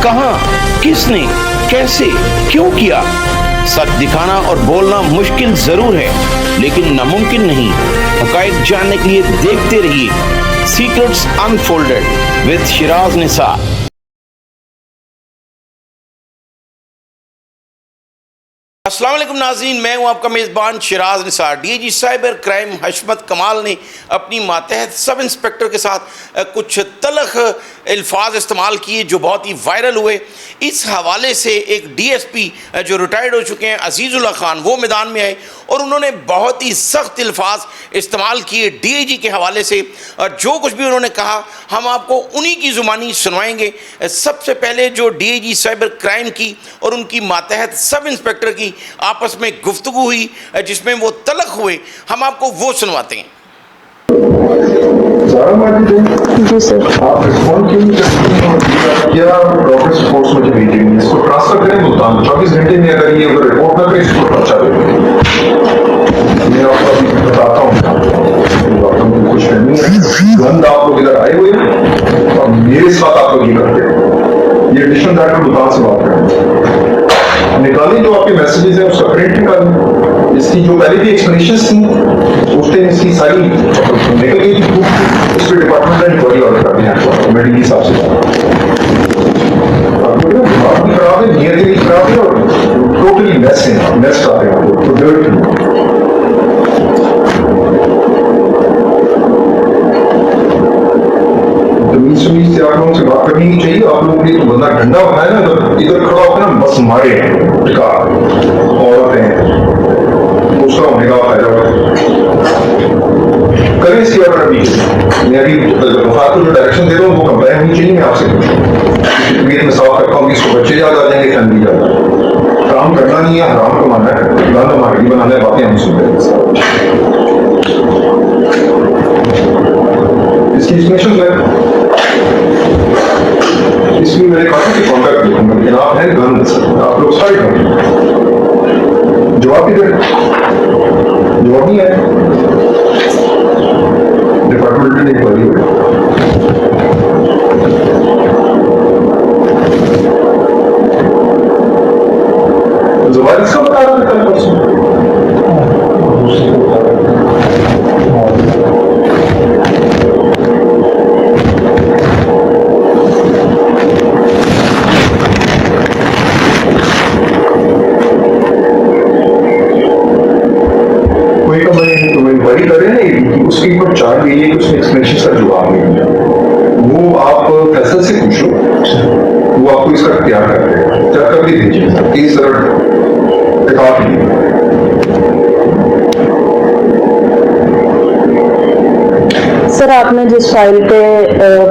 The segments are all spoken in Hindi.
कहां, किसने, कैसे, क्यों किया? सच दिखाना और बोलना मुश्किल जरूर है, लेकिन नामुमकिन नहीं। हकायक जानने के लिए देखते रहिए secrets unfolded with Siraj Nisar. अस्सलाम वालेकुम नाज़रीन, मैं हूं आपका मेज़बान Siraj Nisar. DIG cyber crime हशमत कमाल ने अपनी मातहत सब इंस्पेक्टर के साथ कुछ तलख अल्फाज इस्तेमाल किए जो बहुत ही वायरल हुए। इस हवाले से एक डीएसपी जो रिटायर्ड हो चुके हैं अजीज़ुल्लाह खान, वो मैदान में आए और उन्होंने बहुत ही सख्त अल्फाज इस्तेमाल किए डीआईजी के हवाले से। और जो कुछ भी उन्होंने कहा हम आपको उन्हीं की ज़ुबानी सुनवाएंगे। सबसे पहले जो डीआईजी साइबर क्राइम की और उनकी मातहत सब इंस्पेक्टर की आपस में गुफ्तगू हुई जिसमें वो तलख हुए, हम आपको वो सुनवाते हैं। जी सर। आप रिस्पॉन्ड क्यों नहीं करते? क्या प्रोग्रेस रिपोर्ट्स मुझे भेजेंगे? इसको ट्रांसफर करें मुल्तान, 24 घंटे में अगर ये रिपोर्ट ना करें इसको पर्चा दे। मैं आपको अभी बताता हूँ कुछ नहीं है। गंद आप लोग इधर आए हुए हैं और मेरे साथ आप लोग ये करते हैं। ये एडिशनल डायरेक्टर मुल्तान से बात करें, निकालें जो आपके मैसेजेस हैं उसका प्रिंट निकालें। इसकी जो पहले भी एक्सप्लेनेशंस थी उस दिन इसकी सारी निकल गई थी, उस पर डिपार्टमेंट ने इंक्वायरी ऑर्डर कर दिया कमेटी के हिसाब से। आपको दिमाग भी खराब है, नीयत भी खराब है और टोटली मेस है, मेस कर रहे हैं तो डर्ट। तमीज से आप लोगों से बात करनी ही चाहिए। आप लोगों के तो बंदा डंडा बनाए ना, तो इधर खड़ा होकर ना बस मारे टिका औरतें, दूसरा होने का फायदा करें इसकी ऑर्डर। अभी मैं अभी वफाक को जो डायरेक्शन दे रहा हूँ वो कंप्लाई होनी चाहिए। मैं आपसे तबीयत में साफ करता हूँ कि इसको बच्चे याद आ जाएंगे, फैमिली याद आ जाएंगे। काम करना नहीं है, हराम कमाना है, गाना मार्गी बनाना है, बातें हम सुनते हैं। इसकी इंफॉर्मेशन है, इसमें मैंने कहा कि कॉन्टैक्ट लिखूंगा, लेकिन आप हैं गन, आप लोग साइड हो। जवाब किधर? जवाब नहीं है। डिपार्टमेंट ने इंक्वायरी हुई, जवाब इसका बता रहा था कल परसों। उसके ऊपर चार्ज ये कुछ एक्सप्लेनेशन का जवाब नहीं है, वो आप फैसल से पूछो, वो आपको इसका तैयार कर देगा, तैयार करके दीजिए। इस तरह सर आपने जिस फाइल पे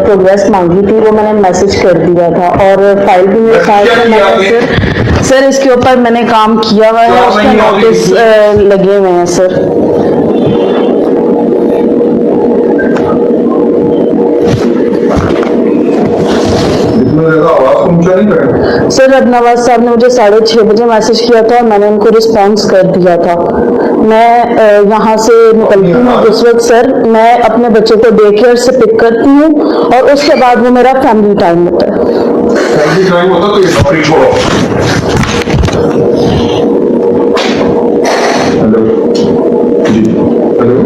प्रोग्रेस मांगी थी वो मैंने मैसेज कर दिया था और फाइल भी मेरे साथ सर इसके ऊपर मैंने काम किया हुआ है, उसका नोटिस लगे हुए हैं सर। सर नवाज साहब ने मुझे 6:30 बजे मैसेज किया था और मैंने उनको रिस्पॉन्स कर दिया था। मैं यहाँ से निकलती हूँ जिस वक्त सर मैं अपने बच्चे को डे केयर से पिक करती हूँ और उसके बाद वो मेरा फैमिली टाइम होता है। फैमिली टाइम होता तो ये नौकरी छोड़ो। हेलो जी, हेलो।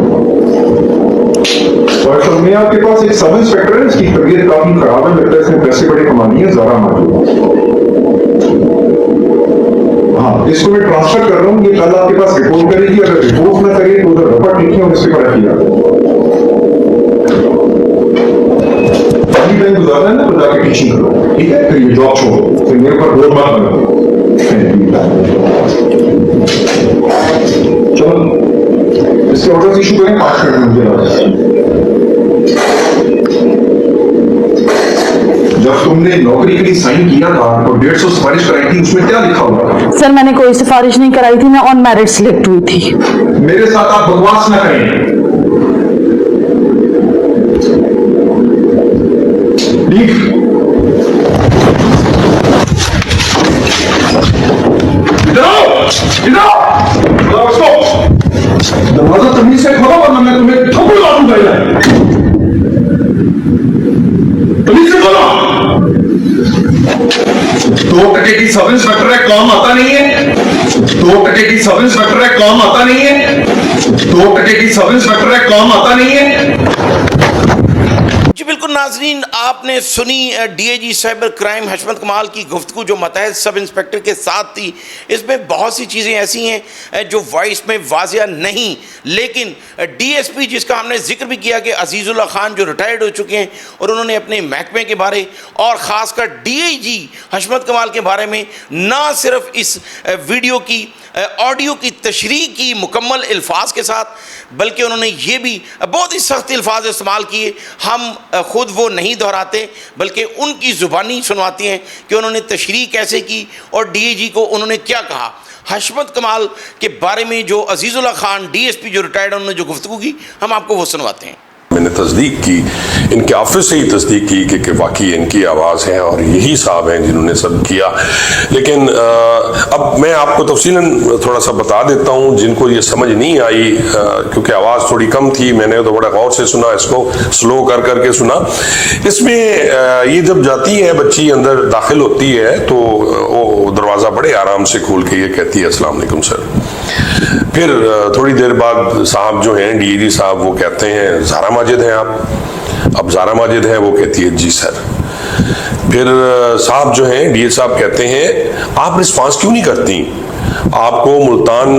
और में आपके पास एक सब इंस्पेक्टर है, इसकी तबीयत काफी खराब है, लगता है इसने पैसे बड़े कमानी है, ज़रा मार। हाँ, इसको मैं ट्रांसफर कर रहा हूँ, ये कल आपके पास रिपोर्ट करेगी। अगर रिपोर्ट ना करे तो उधर रपट लिखी और इसके पर किया टाइम गुजारना है ना, तो जाके टीचिंग करो, ठीक है? फिर ये जॉब छोड़ो, फिर मेरे ऊपर बोझ मत बनो। चलो इसके ऑर्डर इशू करें, 5 मिनट में मुझे। जब तुमने नौकरी के लिए साइन किया था तो 150 सिफारिश कराई थी, उसमें क्या लिखा हुआ था? सर मैंने कोई सिफारिश नहीं कराई थी, मैं ऑन मेरिट सिलेक्ट हुई थी। मेरे साथ आप बकवास ना करें। दरवाजा तमीज से खोलो वरना मैं तुम्हें थप्पड़ मारूंगा। तमीज से खोलो। 2% की सब इंस्पेक्टर है, काम आता नहीं है। 2% की सब इंस्पेक्टर है, काम आता नहीं है। 2% की सब इंस्पेक्टर है, काम आता नहीं है। जी बिल्कुल नाजरीन, आपने सुनी डीआईजी साइबर क्राइम हशमत कमाल की गुफ्तगू जो मतहद सब इंस्पेक्टर के साथ थी। इसमें बहुत सी चीज़ें ऐसी हैं जो वॉइस में वाजिया नहीं, लेकिन डीएसपी जिसका हमने जिक्र भी किया कि अजीज़ुल्लाह खान जो रिटायर्ड हो चुके हैं और उन्होंने अपने महकमे के बारे और ख़ासकर डीआईजी हशमत कमाल के बारे में ना सिर्फ इस वीडियो की ऑडियो की तशरीह की मुकम्मल अल्फाज के साथ, बल्कि उन्होंने ये भी बहुत ही सख्त अल्फाज इस्तेमाल किए। हम ख़ुद वो नहीं दोहराते बल्कि उनकी ज़ुबानी सुनवाती हैं कि उन्होंने तशरीह कैसे की और डीआईजी को उन्होंने क्या कहा। हशमत कमाल के बारे में जो अजीज़ुल्लाह खान डीएसपी जो रिटायर्ड उन्होंने जो गुफ्तगू की, हम आपको वो सुनवाते हैं। मैंने तस्दीक की, इनके ऑफिस से ही तस्दीक की कि वाकई इनकी आवाज़ है और यही साहब हैं जिन्होंने सब किया। लेकिन अब मैं आपको तफसीलन थोड़ा सा बता देता हूँ जिनको ये समझ नहीं आई, क्योंकि आवाज़ थोड़ी कम थी, मैंने तो बड़ा गौर से सुना, इसको स्लो कर करके सुना। इसमें ये जब जाती है बच्ची अंदर दाखिल होती है तो वो दरवाज़ा बड़े आराम से खोल के ये कहती है अस्सलाम वालेकुम सर। फिर थोड़ी देर बाद साहब जो हैं डीआईजी साहब वो कहते हैं ज़ारा माजिद हैं आप? अब ज़ारा माजिद हैं, वो कहती है जी सर। फिर साहब जो हैं डीआईजी साहब कहते हैं आप रिस्पांस क्यों नहीं करती? आपको मुल्तान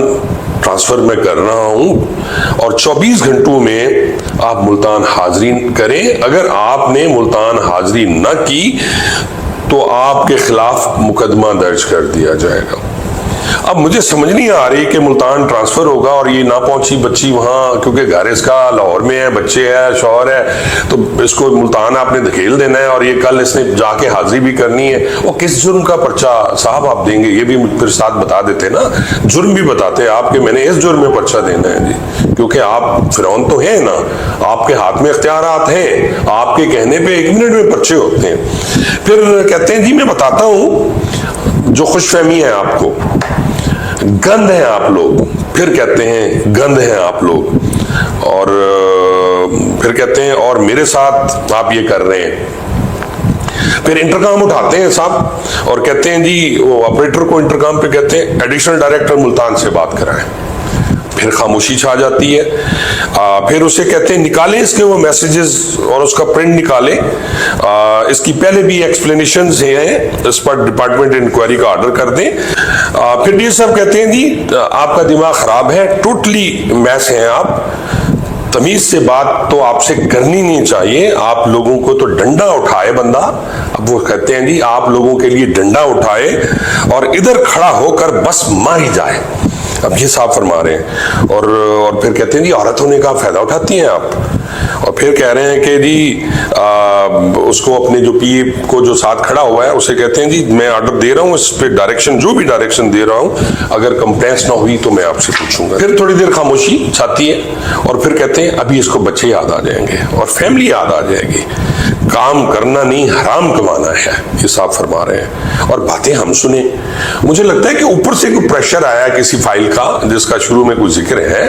ट्रांसफ़र मैं कर रहा हूँ और 24 घंटों में आप मुल्तान हाज़री करें। अगर आपने मुल्तान हाज़री न की तो आपके खिलाफ मुकदमा दर्ज कर दिया जाएगा। अब मुझे समझ नहीं आ रही कि मुल्तान ट्रांसफ़र होगा और ये ना पहुंची बच्ची वहाँ, क्योंकि घर इसका लाहौर में है, बच्चे है, शौहर है, तो इसको मुल्तान आपने धकेल देना है और ये कल इसने जाके हाजिरी भी करनी है। वो किस जुर्म का पर्चा साहब आप देंगे? ये भी फिर साथ बता देते ना, जुर्म भी बताते आप कि मैंने इस जुर्म में पर्चा देना है जी, क्योंकि आप फिरौन तो हैं ना, आपके हाथ में इख्तियारात हैं, आपके कहने पर 1 मिनट में पर्चे होते हैं। फिर कहते हैं जी मैं बताता हूँ जो खुशफहमी है आपको, गंद हैं आप लोग। फिर कहते हैं गंद हैं आप लोग, और फिर कहते हैं और मेरे साथ आप ये कर रहे हैं। फिर इंटरकॉम उठाते हैं साहब और कहते हैं जी वो ऑपरेटर को इंटरकॉम पे कहते हैं एडिशनल डायरेक्टर मुल्तान से बात कराएं। फिर खामोशी छा जाती है। फिर उसे कहते हैं निकालें इसके वो मैसेजेस और उसका प्रिंट निकालें। इसकी पहले भी एक्सप्लेनेशंस हैं, इस पर डिपार्टमेंट इंक्वायरी का ऑर्डर कर दें। फिर डी साहब कहते हैं जी आपका दिमाग खराब है, टोटली मैस हैं आप, तमीज से बात तो आपसे करनी नहीं चाहिए, आप लोगों को तो डंडा उठाए बंदा। अब वो कहते हैं जी आप लोगों के लिए डंडा उठाए और इधर खड़ा होकर बस मार ही जाए। अब ये साहब फरमा रहे हैं। और फिर कहते हैं जी औरत होने का फायदा उठाती हैं आप। और फिर कह रहे हैं कि जी उसको अपने जो पीए को जो साथ खड़ा हुआ है उसे कहते हैं जी मैं ऑर्डर दे रहा हूँ, इस पे डायरेक्शन जो भी डायरेक्शन दे रहा हूँ अगर कंप्लेंट्स ना हुई तो मैं आपसे पूछूंगा। फिर थोड़ी देर खामोशी छाती है और फिर कहते हैं अभी इसको बच्चे याद आ जाएंगे और फैमिली याद आ जाएगी। काम करना नहीं हराम कमाना है, ये साहब फरमा रहे हैं। और बातें हम सुने, मुझे लगता है कि ऊपर से कोई प्रेशर आया किसी फाइल का जिसका शुरू में कुछ जिक्र है।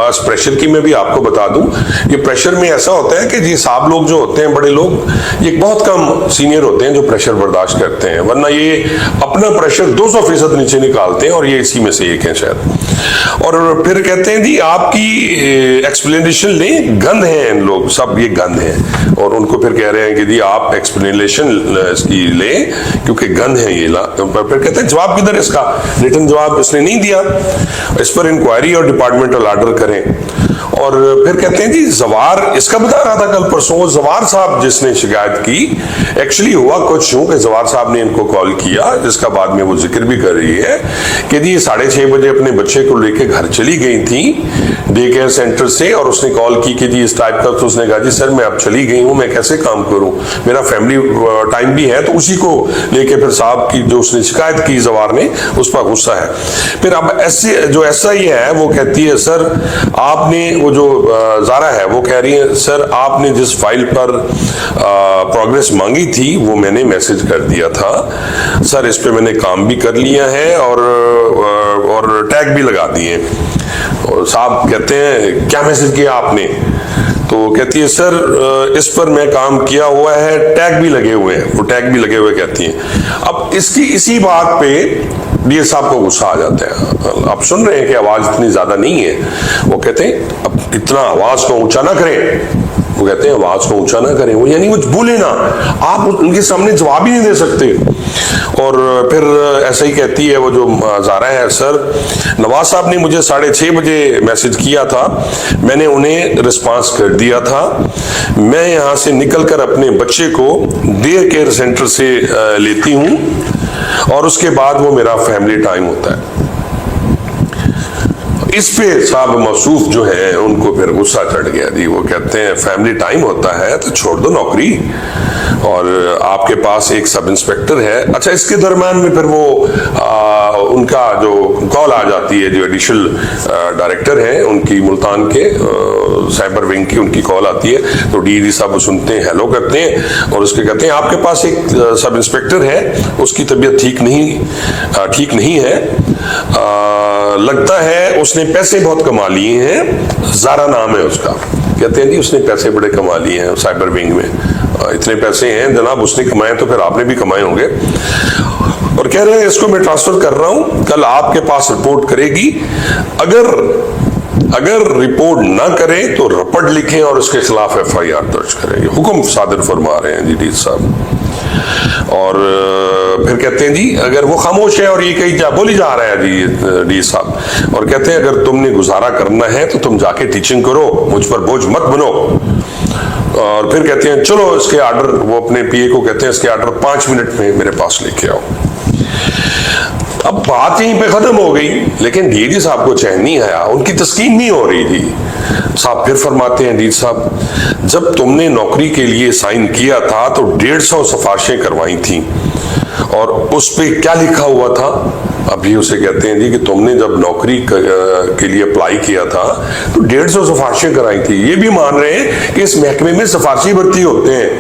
इस प्रेशर की मैं भी आपको बता दूं, ये प्रेशर में ऐसा होता है कि ये साहब लोग जो होते हैं बड़े लोग, ये बहुत कम सीनियर होते हैं जो प्रेशर बर्दाश्त करते हैं, वरना ये अपना प्रेशर 200% नीचे निकालते हैं और ये इसी में से एक है शायद। और फिर कहते हैं जी आपकी एक्सप्लेनेशन लें, गंद हैं इन लोग सब, ये गंद हैं। और उनको फिर कह रहे हैं कि जी आप एक्सप्लेनेशन इसकी लें क्योंकि गंद है ये। फिर कहते हैं जवाब किधर इसका, रिटर्न जवाब इसने नहीं दिया, इस पर इंक्वायरी और डिपार्टमेंटल ऑर्डर करें। और फिर कहते हैं जी जवार, इसका बता रहा था कल परसों, जवार साहब जिसने शिकायत की, एक्चुअली हुआ कुछ यूं कि जवार साहब ने इनको कॉल किया, जिसका बाद में वो जिक्र भी कर रही है कि जी 6:30 बजे अपने बच्चे को लेके घर चली गई थी डे केयर सेंटर से, और उसने कॉल की कि जी इस टाइप का, तो उसने कहा जी सर मैं अब चली गई हूँ, मैं कैसे काम करूँ, मेरा फैमिली टाइम भी है। तो उसी को लेके फिर साहब की जो उसने शिकायत की जवार ने, उस पर गुस्सा है। फिर अब ऐसे जो ऐसा ही है वो कहती है सर आपने, वो जो ज़ारा है वो कह रही है सर आपने जिस फाइल पर प्रोग्रेस मांगी थी वो मैंने मैसेज कर दिया था सर, इस पे मैंने काम भी कर लिया है और टैग भी लगा दिए। और साहब कहते हैं क्या मैसेज किया आपने? तो तो कहती है सर इस पर मैं काम किया हुआ है, टैग भी लगे हुए हैं, वो टैग भी लगे हुए कहती हैं। अब इसकी इसी बात पे डीए साहब को गुस्सा आ जाता है। आप सुन रहे हैं कि आवाज इतनी ज्यादा नहीं है। वो कहते हैं अब इतना आवाज को ऊंचा ना करें, वो कहते हैं आवाज को ऊंचा ना करें, वो यानी कुछ बोले ना, आप उनके सामने जवाब ही नहीं दे सकते। और फिर ऐसा ही कहती है वो जो ज़ारा है, सर नवाज साहब ने मुझे 6:30 बजे मैसेज किया था, मैंने उन्हें रिस्पांस कर दिया था, मैं यहाँ से निकलकर अपने बच्चे को डे केयर सेंटर से लेती हूँ और उसके बाद वो मेरा फैमिली टाइम होता है। इस पे साहब मौसूफ जो है उनको फिर गुस्सा चढ़ गया जी। वो कहते हैं फैमिली टाइम होता है तो छोड़ दो नौकरी, और आपके पास एक सब इंस्पेक्टर है। अच्छा, इसके दरम्यान में फिर वो उनका जो कॉल आ जाती है, जो एडिशनल डायरेक्टर हैं उनकी मुल्तान के साइबर विंग की, उनकी कॉल आती है। तो डीजी साहब सुनते हैं, हेलो करते हैं और उसके कहते हैं आपके पास एक सब इंस्पेक्टर है, उसकी तबीयत ठीक नहीं है, लगता है उसने पैसे बहुत कमा लिए हैं, ज़ारा नाम है उसका। कहते हैं जी उसने पैसे बड़े कमा लिए हैं साइबर विंग में, इतने पैसे हैं जनाब उसने कमाए तो फिर आपने भी कमाए होंगे। और कह रहे हैं इसको मैं ट्रांसफर कर रहा हूं, कल आपके पास रिपोर्ट करेगी, अगर रिपोर्ट ना करें तो रपट लिखें और उसके खिलाफ FIR दर्ज करेंगे। हुक्म सादिर फरमा रहे हैं जी डी साहब। और फिर कहते हैं जी अगर वो खामोश है और ये कहीं बोली जा रहा है जी डी साहब, और कहते हैं अगर तुमने गुजारा करना है तो तुम जाके टीचिंग करो, मुझ पर बोझ मत बनो। और फिर कहते हैं चलो इसके ऑर्डर, वो अपने PA को कहते हैं इसके ऑर्डर 5 मिनट में मेरे पास लेके आओ। अब बात यहीं पे खत्म हो गई, लेकिन डीजी साहब को चैन नहीं आया, उनकी तस्कीन नहीं हो रही थी। साहब फिर फरमाते हैं डीजी साहब जब तुमने नौकरी के लिए साइन किया था तो 150 सिफारिशें करवाई थी, और उस पे क्या लिखा हुआ था? अभी उसे कहते हैं जी कि तुमने जब नौकरी के लिए अप्लाई किया था तो 150 सिफारिशें कराई थी। ये भी मान रहे हैं कि इस महकमे में सिफारशी भर्ती होते हैं,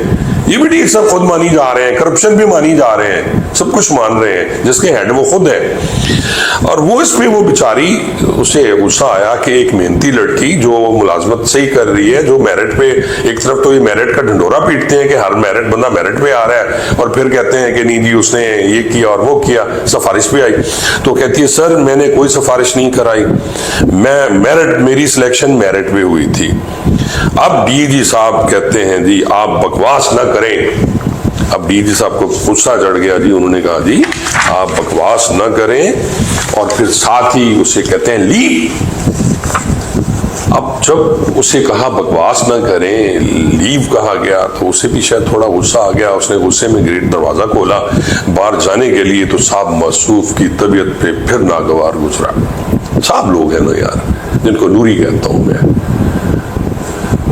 ये भी डीजी साहब खुद मानी जा रहे हैं, करप्शन भी मानी जा रहे हैं, सब कुछ मान रहे हैं, जिसके हेड वो खुद है। और वो इसमें वो बेचारी, उसे गुस्सा आया कि एक मेहनती लड़की जो मुलाजमत सही कर रही है, जो मेरिट पे, एक तरफ तो ये मेरिट का ढंडोरा पीटते हैं कि हर बंदा मेरिट पे आ रहा है, और फिर कहते हैं कि नहीं जी उसने ये किया और वो किया, सिफारिश पे आई। तो कहती है सर मैंने कोई सिफारिश नहीं कराई, मेरी सिलेक्शन मेरिट पे हुई थी। अब डीजी साहब कहते हैं जी आप बकवास ना करें। अब डीजी साहब को गुस्सा चढ़ गया जी, उन्होंने कहा जी आप बकवास ना करें, और फिर साथ ही उसे कहते हैं लीव। अब जब उसे कहा बकवास ना करें, लीव कहा गया, तो उसे भी शायद थोड़ा गुस्सा आ गया, उसने गुस्से में गेट दरवाजा खोला बाहर जाने के लिए, तो साहब मसूफ की तबीयत पे फिर नागवार गुजरा। साहब लोग हैं ना यार, जिनको नूरी कहता हूं मैं।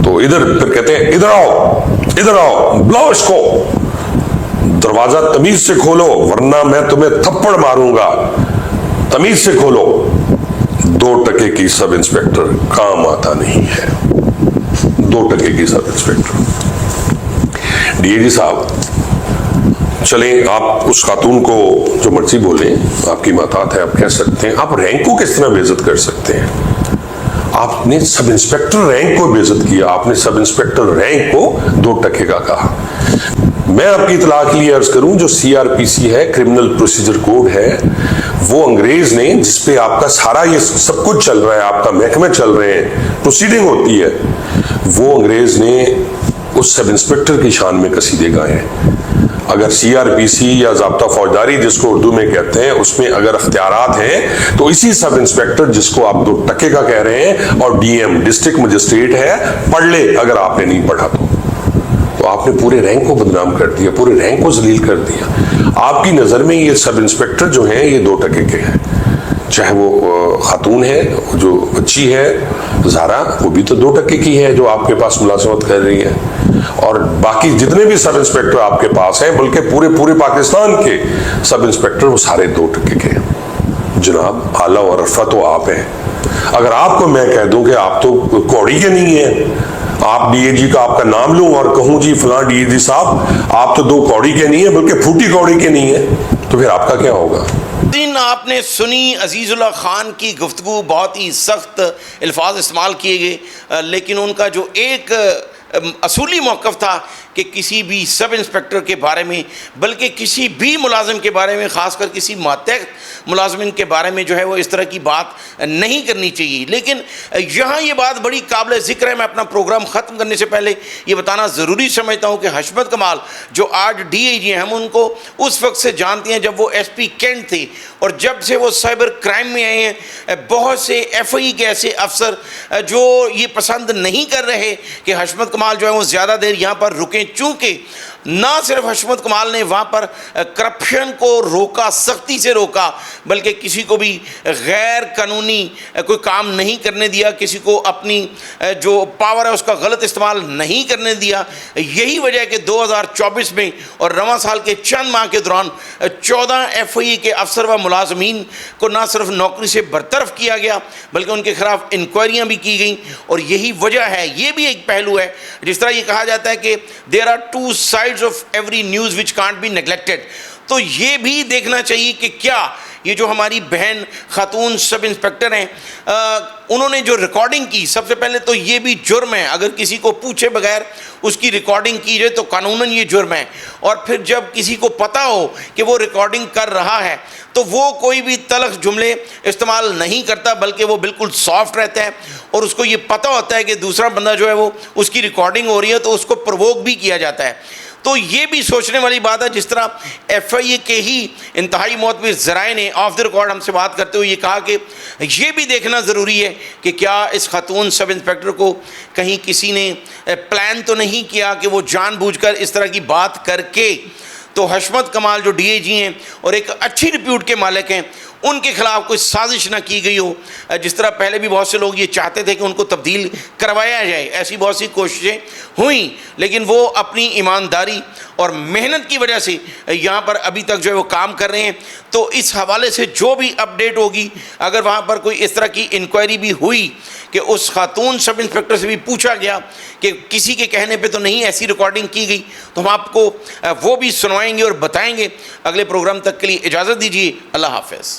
तो इधर फिर कहते हैं इधर आओ, बुलाओ इसको, दरवाजा तमीज से खोलो वरना मैं तुम्हें थप्पड़ मारूंगा, तमीज से खोलो। 2 टके की सब इंस्पेक्टर काम आता नहीं है, 2 टके की सब इंस्पेक्टर। डीएजी साहब चले, आप उस खातून को जो मर्जी बोले, आपकी मातात है, आप कह सकते हैं, आप रैंक को किस तरह बेइज्जत कर सकते हैं? आपने सब इंस्पेक्टर रैंक को बेइज्जत किया, आपने सब इंस्पेक्टर रैंक को 2 टके का कहा। मैं आपकी इतला के लिए अर्ज करूं, जो CRPC है, क्रिमिनल प्रोसीजर कोड है, वो अंग्रेज ने, जिसपे आपका सारा ये सब कुछ चल रहा है, आपका महकमे चल रहे हैं, प्रोसीडिंग होती है, वो अंग्रेज ने उस सब इंस्पेक्टर की शान में कसीदे गाए हैं। अगर CRPC या ज़ाब्ता फौजदारी जिसको उर्दू में कहते हैं, उसमें अगर अख्तियारात हैं तो इसी सब इंस्पेक्टर जिसको आप 2 टके का कह रहे हैं, और DM डिस्ट्रिक्ट मजिस्ट्रेट है, पढ़ ले अगर आपने नहीं पढ़ा तो आपने पूरे रैंक को बदनाम कर दिया, पूरे रैंक को जलील कर दिया। आपकी नज़र में ये सब इंस्पेक्टर जो हैं ये 2 टके के हैं, चाहे वो खातून है, जो बच्ची है ज़ारा, वो भी तो 2 टके की है जो आपके पास मुलाजमत कर रही है, और बाकी जितने भी सब इंस्पेक्टर आपके पास हैं, बल्कि पूरे पाकिस्तान के सब इंस्पेक्टर वो सारे 2 टके के हैं। जनाब आला और रफ़ा तो आप हैं। अगर आपको मैं कह दूं कि आप तो कौड़ी के नहीं हैं, आप DAG का आपका नाम लूं और कहूं जी फलां DAG साहब आप तो 2 कौड़ी के नहीं है बल्कि फूटी कौड़ी के नहीं है, तो फिर आपका क्या होगा? दिन आपने सुनी अजीज़ुल्लाह खान की गुफ्तगू, बहुत ही सख्त अल्फाज इस्तेमाल किए गए, लेकिन उनका जो एक असूली मौक़िफ़ था कि किसी भी सब इंस्पेक्टर के बारे में, बल्कि किसी भी मुलाजिम के बारे में, ख़ासकर किसी मातहत मुलाजमिन के बारे में जो है वो इस तरह की बात नहीं करनी चाहिए। लेकिन यहाँ ये बात बड़ी काबिल ज़िक्र है। मैं अपना प्रोग्राम ख़त्म करने से पहले ये बताना ज़रूरी समझता हूँ कि हशमत कमाल जो आज DIG हैं, हम उनको उस वक्त से जानते हैं जब वो SP कैंट थे, और जब से वो साइबर क्राइम में आए हैं, बहुत से FI के ऐसे अफसर जो ये पसंद नहीं कर रहे कि हशमत कमाल जो है वो ज़्यादा देर यहाँ पर रुकें, चूँकि ना सिर्फ हशमत कमाल ने वहाँ पर करप्शन को रोका, सख्ती से रोका, बल्कि किसी को भी गैर कानूनी कोई काम नहीं करने दिया, किसी को अपनी जो पावर है उसका गलत इस्तेमाल नहीं करने दिया। यही वजह है कि 2024 में और रवां साल के चंद माह के दौरान 14 FI के अफसर व मुलाजमीन को ना सिर्फ नौकरी से बरतरफ किया गया, बल्कि उनके खिलाफ इंक्वायरियाँ भी की गई। और यही वजह है, ये भी एक पहलू है, जिस तरह ये कहा जाता है कि there are two sides of every news which can't be neglected. तो ये भी देखना चाहिए कि क्या ये जो हमारी बहन खातून सब इंस्पेक्टर हैं, उन्होंने जो रिकॉर्डिंग की, सबसे पहले तो ये भी जुर्म है, अगर किसी को पूछे बगैर उसकी रिकॉर्डिंग की जाए तो कानूनन ये जुर्म है। और फिर जब किसी को पता हो कि वो रिकॉर्डिंग कर रहा है तो वो कोई भी तलख जुमले इस्तेमाल नहीं करता, बल्कि वो बिल्कुल सॉफ्ट रहता है, और उसको ये पता होता है कि दूसरा बंदा जो है वो उसकी रिकॉर्डिंग हो रही है, तो उसको प्रोवोक भी किया जाता है। तो ये भी सोचने वाली बात है। जिस तरह FI के ही इंतहाई मोतबर ज़राए ने ऑफ द रिकॉर्ड हमसे बात करते हुए ये कहा कि ये भी देखना ज़रूरी है कि क्या इस खातून सब इंस्पेक्टर को कहीं किसी ने प्लान तो नहीं किया कि वो जानबूझकर इस तरह की बात करके, तो हशमत कमाल जो DIG हैं और एक अच्छी रिप्यूट के मालिक हैं, उनके खिलाफ कोई साजिश ना की गई हो। जिस तरह पहले भी बहुत से लोग ये चाहते थे कि उनको तब्दील करवाया जाए, ऐसी बहुत सी कोशिशें हुई, लेकिन वो अपनी ईमानदारी और मेहनत की वजह से यहाँ पर अभी तक जो है वो काम कर रहे हैं। तो इस हवाले से जो भी अपडेट होगी, अगर वहाँ पर कोई इस तरह की इंक्वायरी भी हुई कि उस खातून सब इंस्पेक्टर से भी पूछा गया कि किसी के कहने पे तो नहीं ऐसी रिकॉर्डिंग की गई, तो हम आपको वो भी सुनवाएंगे और बताएंगे। अगले प्रोग्राम तक के लिए इजाज़त दीजिए। अल्लाह हाफ़िज़।